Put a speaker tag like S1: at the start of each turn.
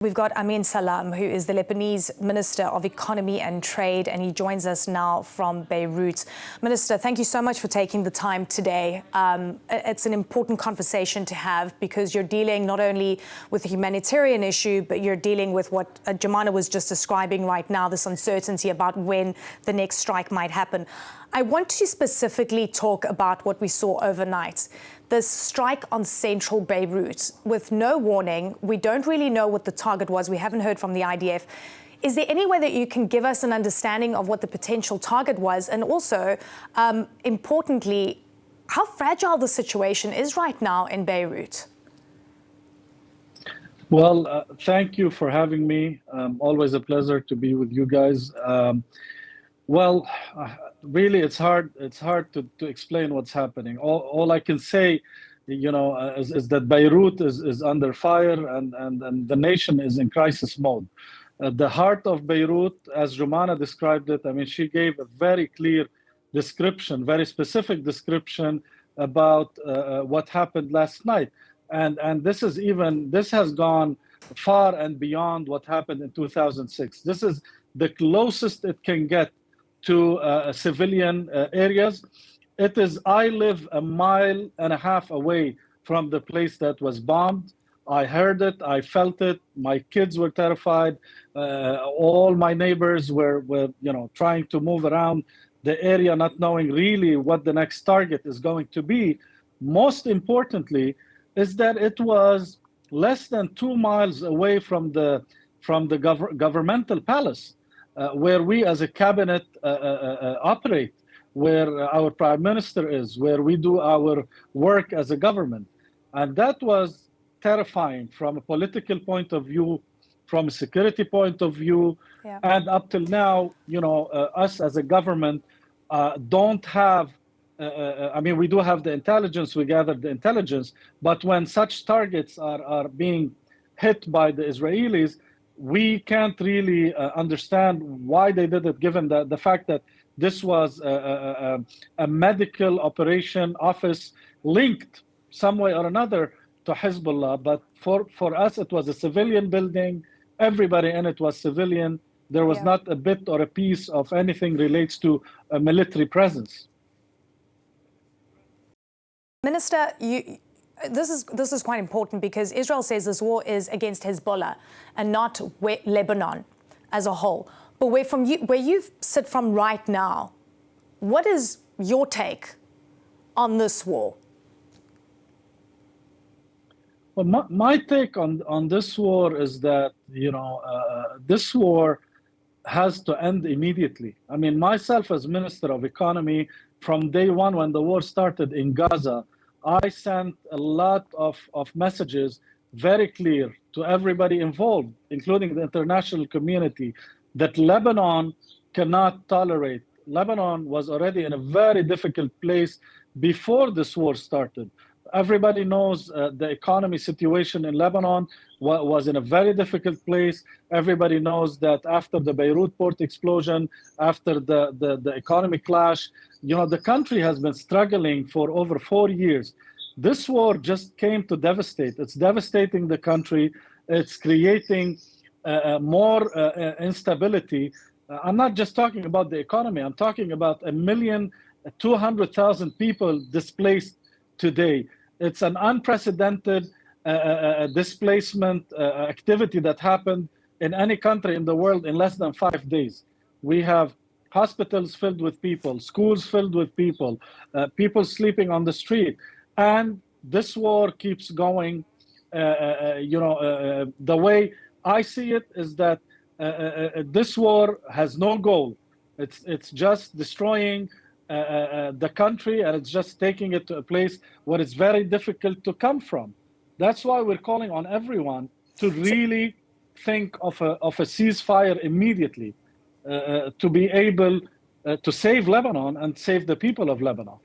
S1: We've got Amin Salam, who is the Lebanese Minister of Economy and Trade, and he joins us now from Beirut. Minister, thank you so much for taking the time today. It's an important conversation to have because you're dealing not only with a humanitarian issue, but you're dealing with what Jemana was just describing right now, this uncertainty about when the next strike might happen. I want to specifically talk about what we saw overnight. This strike on central Beirut with no warning. We don't really know what the target was. We haven't heard from the IDF. Is there any way that you can give us an understanding of what the potential target was? And also, importantly, how fragile the situation is right now in Beirut?
S2: Well, thank you for having me. Always a pleasure to be with you guys. Really, it's hard to explain what's happening. All I can say, is that Beirut is under fire and the nation is in crisis mode. The heart of Beirut, as Jemana described it, I mean, she gave a very clear description, very specific description about what happened last night. And this has gone far and beyond what happened in 2006. This is the closest it can get to civilian areas. I live 1.5 miles away from the place that was bombed. I heard it, I felt it, my kids were terrified. All my neighbors were trying to move around the area, not knowing really what the next target is going to be. Most importantly, is that it was less than 2 miles away from the governmental palace. Where we as a cabinet operate, where our prime minister is, where we do our work as a government. And that was terrifying from a political point of view, from a security point of view. Yeah. And up till now, us as a government don't have, we do have the intelligence, we gather the intelligence, but when such targets are being hit by the Israelis, we can't really understand why they did it, given the fact that this was a medical operation office linked some way or another to Hezbollah. But for us, it was a civilian building. Everybody in it was civilian. There was not a bit or a piece of anything relates to a military presence.
S1: Minister, This is quite important because Israel says this war is against Hezbollah and not Lebanon as a whole. But where you sit from right now, what is your take on this war?
S2: Well, my take on this war is that, this war has to end immediately. I mean, myself as Minister of Economy, from day one when the war started in Gaza, I sent a lot of messages very clear to everybody involved, including the international community, that Lebanon cannot tolerate. Lebanon was already in a very difficult place before this war started. Everybody knows the economy situation in Lebanon was in a very difficult place. Everybody knows that after the Beirut port explosion, after the economy clash, the country has been struggling for over 4 years. This war just came to devastate. It's devastating the country. It's creating more instability. I'm not just talking about the economy. I'm talking about 1,200,000 people displaced today. It's an unprecedented displacement activity that happened in any country in the world in less than 5 days. We have hospitals filled with people, schools filled with people, people sleeping on the street. And this war keeps going. The way I see it is that this war has no goal. It's just destroying the country, and it's just taking it to a place where it's very difficult to come from. That's why we're calling on everyone to really think of a ceasefire immediately to be able to save Lebanon and save the people of Lebanon.